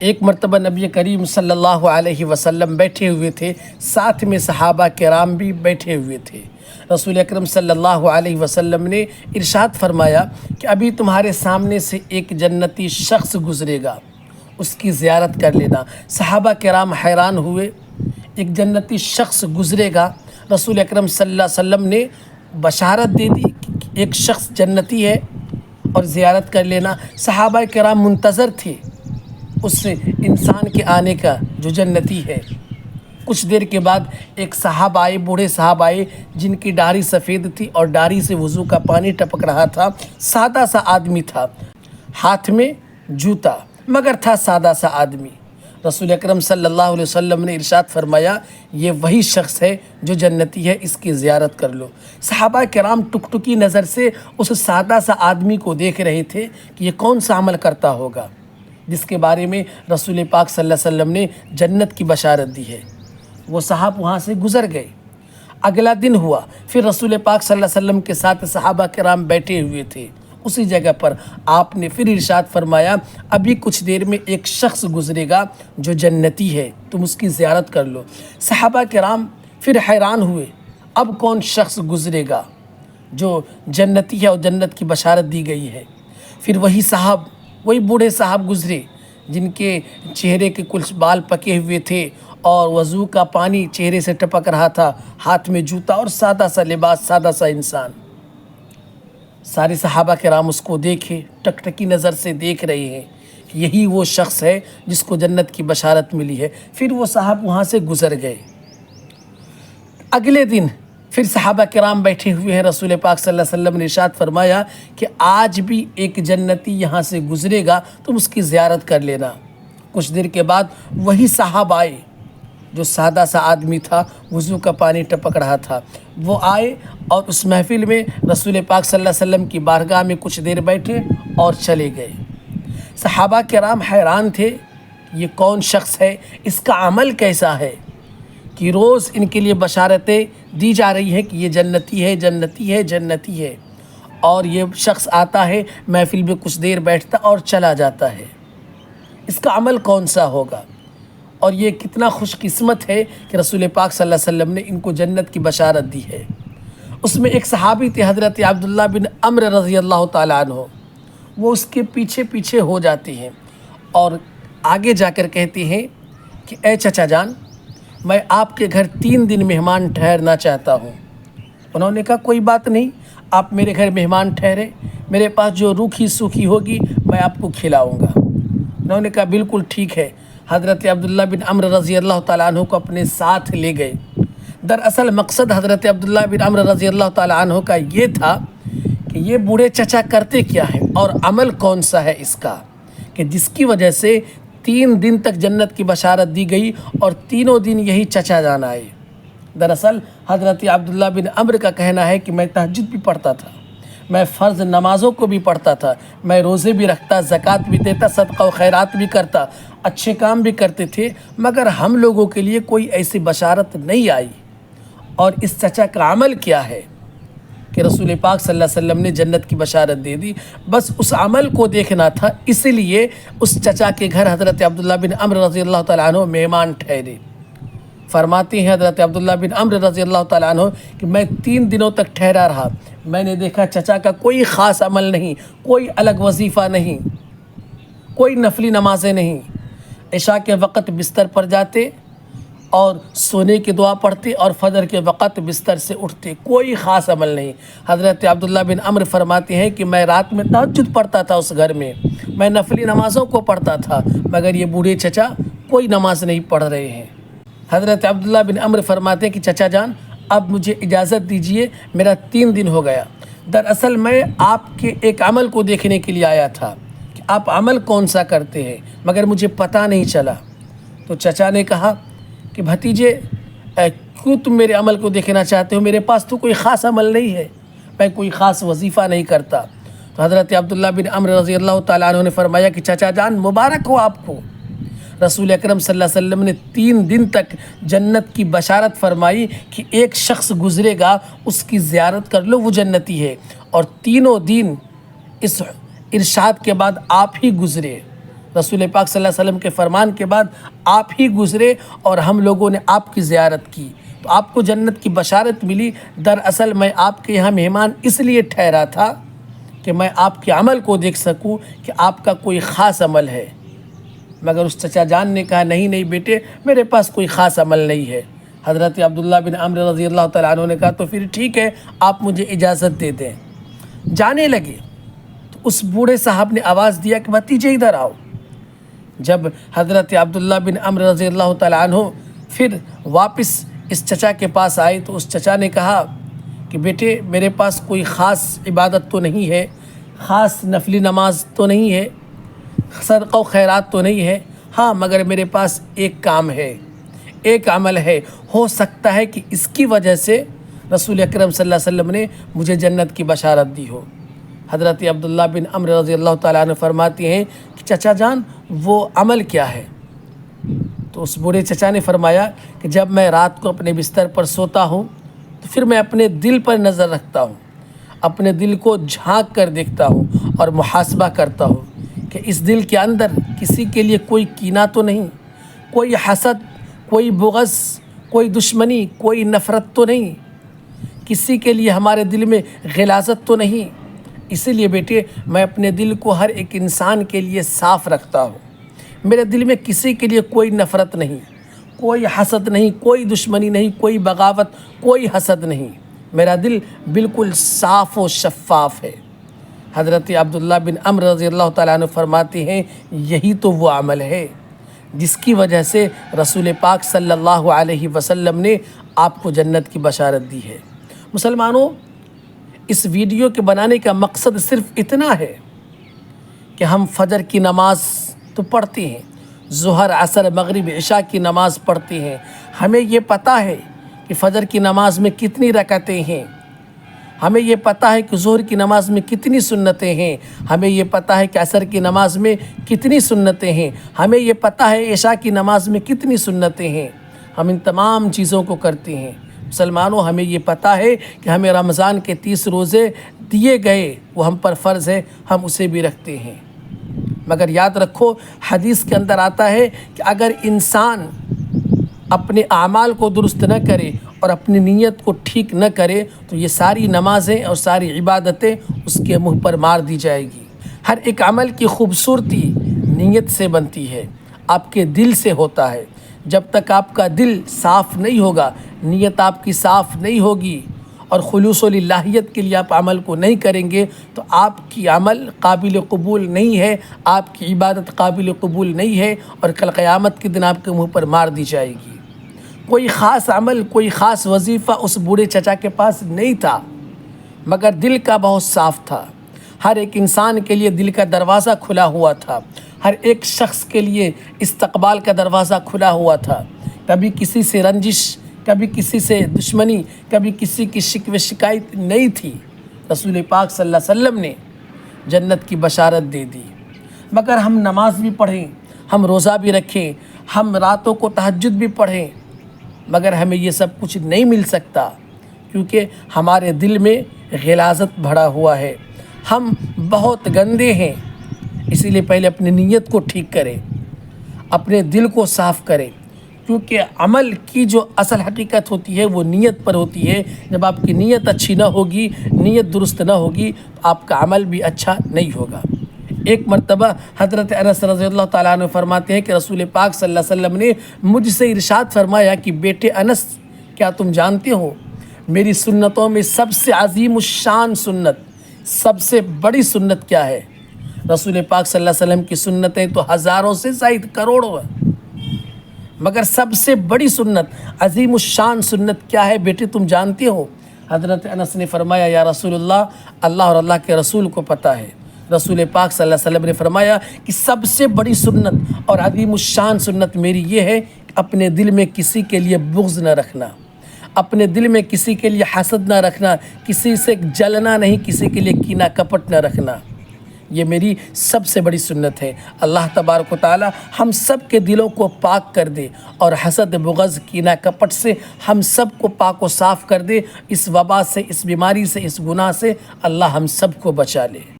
ایک مرتبہ نبی کریم صلی اللہ علیہ وسلم بیٹھے ہوئے تھے، ساتھ میں صحابہ کرام بھی بیٹھے ہوئے تھے۔ رسول اکرم صلی اللہ علیہ وسلم نے ارشاد فرمایا کہ ابھی تمہارے سامنے سے ایک جنتی شخص گزرے گا، اس کی زیارت کر لینا۔ صحابہ کرام حیران ہوئے، ایک جنتی شخص گزرے گا۔ رسول اکرم صلی اللہ علیہ وسلم نے بشارت دے دی کہ ایک شخص جنتی ہے اور زیارت کر لینا۔ صحابہ کرام منتظر تھے اس انسان کے آنے کا جو جنتی ہے۔ کچھ دیر کے بعد ایک صاحب آئے، بوڑھے صاحب آئے جن کی داڑھی سفید تھی اور داڑھی سے وضو کا پانی ٹپک رہا تھا۔ سادہ سا آدمی تھا، ہاتھ میں جوتا، مگر تھا سادہ سا آدمی۔ رسول اکرم صلی اللہ علیہ وسلم نے ارشاد فرمایا یہ وہی شخص ہے جو جنتی ہے، اس کی زیارت کر لو۔ صحابہ کرام ٹکٹکی نظر سے اس سادہ سا آدمی کو دیکھ رہے تھے کہ یہ کون سا عمل کرتا ہوگا جس کے بارے میں رسول پاک صلی اللہ علیہ وسلم نے جنت کی بشارت دی ہے۔ وہ صاحب وہاں سے گزر گئے۔ اگلا دن ہوا، پھر رسول پاک صلی اللہ علیہ وسلم کے ساتھ صحابہ کرام بیٹھے ہوئے تھے۔ اسی جگہ پر آپ نے پھر ارشاد فرمایا ابھی کچھ دیر میں ایک شخص گزرے گا جو جنتی ہے، تم اس کی زیارت کر لو۔ صحابہ کرام پھر حیران ہوئے، اب کون شخص گزرے گا جو جنتی ہے اور جنت کی بشارت دی گئی ہے۔ پھر وہی بوڑھے صاحب گزرے جن کے چہرے کے کچھ بال پکے ہوئے تھے اور وضو کا پانی چہرے سے ٹپک رہا تھا، ہاتھ میں جوتا اور سادہ سا لباس، سادہ سا انسان۔ سارے صحابہ کرام اس کو دیکھے، ٹکٹکی نظر سے دیکھ رہے ہیں کہ یہی وہ شخص ہے جس کو جنت کی بشارت ملی ہے۔ پھر وہ صاحب وہاں سے گزر گئے۔ اگلے دن پھر صحابہ کرام بیٹھے ہوئے ہیں، رسول پاک صلی اللہ علیہ وسلم نے ارشاد فرمایا کہ آج بھی ایک جنتی یہاں سے گزرے گا، تم اس کی زیارت کر لینا۔ کچھ دیر کے بعد وہی صاحب آئے جو سادہ سا آدمی تھا، وضو کا پانی ٹپک رہا تھا۔ وہ آئے اور اس محفل میں رسول پاک صلی اللہ علیہ وسلم کی بارگاہ میں کچھ دیر بیٹھے اور چلے گئے۔ صحابہ کرام حیران تھے، یہ کون شخص ہے، اس کا عمل کیسا ہے کہ روز ان کے لیے بشارتیں دی جا رہی ہیں کہ یہ جنتی ہے، جنتی ہے، جنتی ہے، اور یہ شخص آتا ہے محفل میں کچھ دیر بیٹھتا اور چلا جاتا ہے۔ اس کا عمل کون سا ہوگا؟ اور یہ کتنا خوش قسمت ہے کہ رسول پاک صلی اللہ علیہ وسلم نے ان کو جنت کی بشارت دی ہے۔ اس میں ایک صحابی تھے حضرت عبداللہ بن عمر رضی اللہ تعالیٰ عنہ، وہ اس کے پیچھے پیچھے ہو جاتے ہیں اور آگے جا کر کہتے ہیں کہ اے چچا جان، میں آپ کے گھر 3 دن مہمان ٹھہرنا چاہتا ہوں۔ انہوں نے کہا کوئی بات نہیں، آپ میرے گھر مہمان ٹھہرے، میرے پاس جو روکھی سوکھی ہوگی میں آپ کو کھلاؤں گا۔ انہوں نے کہا بالکل ٹھیک ہے۔ حضرت عبداللہ بن عمر رضی اللہ تعالیٰ عنہ کو اپنے ساتھ لے گئے۔ دراصل مقصد حضرت عبداللہ بن عمر رضی اللہ تعالیٰ عنہ کا یہ تھا کہ یہ بوڑھے چچا کرتے کیا ہے اور عمل کون سا ہے اس کا کہ جس کی وجہ سے 3 دن تک جنت کی بشارت دی گئی اور تینوں دن یہی چچا جان آئے۔ دراصل حضرت عبداللہ بن عمر کا کہنا ہے کہ میں تہجد بھی پڑھتا تھا، میں فرض نمازوں کو بھی پڑھتا تھا، میں روزے بھی رکھتا، زکوٰۃ بھی دیتا، صدقہ و خیرات بھی کرتا، اچھے کام بھی کرتے تھے، مگر ہم لوگوں کے لیے کوئی ایسی بشارت نہیں آئی۔ اور اس چچا کا عمل کیا ہے کہ رسول پاک صلی اللہ علیہ وسلم نے جنت کی بشارت دے دی، بس اس عمل کو دیکھنا تھا، اس لیے اس چچا کے گھر حضرت عبداللہ بن عمر رضی اللہ تعالیٰ عنہ مہمان ٹھہرے۔ فرماتے ہیں حضرت عبداللہ بن عمر رضی اللہ تعالیٰ عنہ کہ میں 3 دنوں تک ٹھہرا رہا، میں نے دیکھا چچا کا کوئی خاص عمل نہیں، کوئی الگ وظیفہ نہیں، کوئی نفلی نمازیں نہیں۔ عشاء کے وقت بستر پر جاتے اور سونے کی دعا پڑھتے اور فجر کے وقت بستر سے اٹھتے، کوئی خاص عمل نہیں۔ حضرت عبداللہ بن عمر فرماتے ہیں کہ میں رات میں تہجد پڑھتا تھا اس گھر میں نفلی نمازوں کو پڑھتا تھا، مگر یہ بوڑھے چچا کوئی نماز نہیں پڑھ رہے ہیں۔ حضرت عبداللہ بن عمر فرماتے ہیں کہ چچا جان اب مجھے اجازت دیجئے، میرا 3 دن ہو گیا، دراصل میں آپ کے ایک عمل کو دیکھنے کے لیے آیا تھا کہ آپ عمل کون سا کرتے ہیں، مگر مجھے پتہ نہیں چلا۔ تو چچا نے کہا کہ بھتیجے کیوں تم میرے عمل کو دیکھنا چاہتے ہو، میرے پاس تو کوئی خاص عمل نہیں ہے، میں کوئی خاص وظیفہ نہیں کرتا۔ تو حضرت عبداللہ بن عمر رضی اللہ تعالیٰ عنہ نے فرمایا کہ چچا جان مبارک ہو آپ کو، رسول اکرم صلی اللہ علیہ وسلم نے 3 دن تک جنت کی بشارت فرمائی کہ ایک شخص گزرے گا، اس کی زیارت کر لو، وہ جنتی ہے، اور تینوں دن اس ارشاد کے بعد آپ ہی گزرے۔ رسول پاک صلی اللہ علیہ وسلم کے فرمان کے بعد آپ ہی گزرے اور ہم لوگوں نے آپ کی زیارت کی تو آپ کو جنت کی بشارت ملی۔ دراصل میں آپ کے یہاں مہمان اس لیے ٹھہرا تھا کہ میں آپ کے عمل کو دیکھ سکوں کہ آپ کا کوئی خاص عمل ہے۔ مگر اس چچا جان نے کہا نہیں بیٹے، میرے پاس کوئی خاص عمل نہیں ہے۔ حضرت عبداللہ بن عمرو رضی اللہ تعالیٰ عنہ نے کہا تو پھر ٹھیک ہے، آپ مجھے اجازت دے دیں۔ جانے لگے تو اس بوڑھے صاحب نے آواز دیا کہ بھتیجے ادھر آؤ۔ جب حضرت عبداللہ بن عمرو رضی اللہ تعالیٰ عنہ پھر واپس اس چچا کے پاس آئے تو اس چچا نے کہا کہ بیٹے میرے پاس کوئی خاص عبادت تو نہیں ہے، خاص نفلی نماز تو نہیں ہے، صدقہ و خیرات تو نہیں ہے، ہاں مگر میرے پاس ایک کام ہے، ایک عمل ہے، ہو سکتا ہے کہ اس کی وجہ سے رسول اکرم صلی اللہ علیہ وسلم نے مجھے جنت کی بشارت دی ہو۔ حضرت عبداللہ بن عمرو رضی اللہ تعالیٰ عنہ فرماتے ہیں کہ چچا جان وہ عمل کیا ہے؟ تو اس بوڑھے چچا نے فرمایا کہ جب میں رات کو اپنے بستر پر سوتا ہوں تو پھر میں اپنے دل پر نظر رکھتا ہوں، اپنے دل کو جھانک کر دیکھتا ہوں اور محاسبہ کرتا ہوں کہ اس دل کے اندر کسی کے لیے کوئی کینہ تو نہیں، کوئی حسد، کوئی بغض، کوئی دشمنی، کوئی نفرت تو نہیں، کسی کے لیے ہمارے دل میں غلاظت تو نہیں۔ اسی لیے بیٹے میں اپنے دل کو ہر ایک انسان کے لیے صاف رکھتا ہوں، میرے دل میں کسی کے لیے کوئی نفرت نہیں، کوئی حسد نہیں، کوئی دشمنی نہیں، کوئی بغاوت، کوئی حسد نہیں، میرا دل بالکل صاف و شفاف ہے۔ حضرت عبداللہ بن عمرو رضی اللہ تعالیٰ عنہ فرماتے ہیں یہی تو وہ عمل ہے جس کی وجہ سے رسول پاک صلی اللہ علیہ وسلم نے آپ کو جنت کی بشارت دی ہے۔ مسلمانوں، اس ویڈیو کے بنانے کا مقصد صرف اتنا ہے کہ ہم فجر کی نماز تو پڑھتے ہیں، ظہر، عصر، مغرب، عشاء کی نماز پڑھتے ہیں، ہمیں یہ پتہ ہے کہ فجر کی نماز میں کتنی رکعتیں ہیں، ہمیں یہ پتہ ہے کہ ظہر کی نماز میں کتنی سنتیں ہیں، ہمیں یہ پتہ ہے کہ عصر کی نماز میں کتنی سنتیں ہیں، ہمیں یہ پتہ ہے عشاء کی نماز میں کتنی سنتیں ہیں، ہم ان تمام چیزوں کو کرتے ہیں۔ مسلمانوں، ہمیں یہ پتہ ہے کہ ہمیں رمضان کے 30 روزے دیے گئے، وہ ہم پر فرض ہے، ہم اسے بھی رکھتے ہیں۔ مگر یاد رکھو حدیث کے اندر آتا ہے کہ اگر انسان اپنے اعمال کو درست نہ کرے اور اپنی نیت کو ٹھیک نہ کرے تو یہ ساری نمازیں اور ساری عبادتیں اس کے منہ پر مار دی جائے گی۔ ہر ایک عمل کی خوبصورتی نیت سے بنتی ہے، آپ کے دل سے ہوتا ہے۔ جب تک آپ کا دل صاف نہیں ہوگا، نیت آپ کی صاف نہیں ہوگی اور خلوص و للہیت کے لیے آپ عمل کو نہیں کریں گے تو آپ کی عمل قابل قبول نہیں ہے، آپ کی عبادت قابل قبول نہیں ہے اور کل قیامت کے دن آپ کے منہ پر مار دی جائے گی۔ کوئی خاص عمل، کوئی خاص وظیفہ اس بوڑھے چچا کے پاس نہیں تھا، مگر دل کا بہت صاف تھا۔ ہر ایک انسان کے لیے دل کا دروازہ کھلا ہوا تھا، ہر ایک شخص کے لیے استقبال کا دروازہ کھلا ہوا تھا۔ کبھی کسی سے رنجش، کبھی کسی سے دشمنی، کبھی کسی کی شکوے شکایت نہیں تھی۔ رسول پاک صلی اللہ علیہ وسلم نے جنت کی بشارت دے دی۔ مگر ہم نماز بھی پڑھیں، ہم روزہ بھی رکھیں، ہم راتوں کو تہجد بھی پڑھیں، مگر ہمیں یہ سب کچھ نہیں مل سکتا کیونکہ ہمارے دل میں غلاظت بھرا ہوا ہے، ہم بہت گندے ہیں۔ اسی لیے پہلے اپنی نیت کو ٹھیک کریں، اپنے دل کو صاف کریں، کیونکہ عمل کی جو اصل حقیقت ہوتی ہے وہ نیت پر ہوتی ہے۔ جب آپ کی نیت اچھی نہ ہوگی، نیت درست نہ ہوگی تو آپ کا عمل بھی اچھا نہیں ہوگا۔ ایک مرتبہ حضرت انس رضی اللہ تعالیٰ عنہ فرماتے ہیں کہ رسول پاک صلی اللہ علیہ وسلم نے مجھ سے ارشاد فرمایا کہ بیٹے انس، کیا تم جانتے ہو میری سنتوں میں سب سے عظیم الشان سنت، سب سے بڑی سنت کیا ہے؟ رسول پاک صلی اللہ علیہ وسلم کی سنتیں تو ہزاروں سے زائد کروڑوں ہیں، مگر سب سے بڑی سنت، عظیم الشان سنت کیا ہے بیٹے تم جانتے ہو؟ حضرت انس نے فرمایا یا رسول اللہ اور اللہ کے رسول کو پتہ ہے۔ رسول پاک صلی اللہ علیہ وسلم نے فرمایا کہ سب سے بڑی سنت اور عظیم الشان سنت میری یہ ہے کہ اپنے دل میں کسی کے لیے بغض نہ رکھنا، اپنے دل میں کسی کے لیے حسد نہ رکھنا، کسی سے جلنا نہیں، کسی کے لیے کینہ کپٹ نہ رکھنا، یہ میری سب سے بڑی سنت ہے۔ اللہ تبارک و تعالی ہم سب کے دلوں کو پاک کر دے اور حسد، بغض، کینہ کپٹ سے ہم سب کو پاک و صاف کر دے، اس وبا سے، اس بیماری سے، اس گناہ سے اللہ ہم سب کو بچا لے۔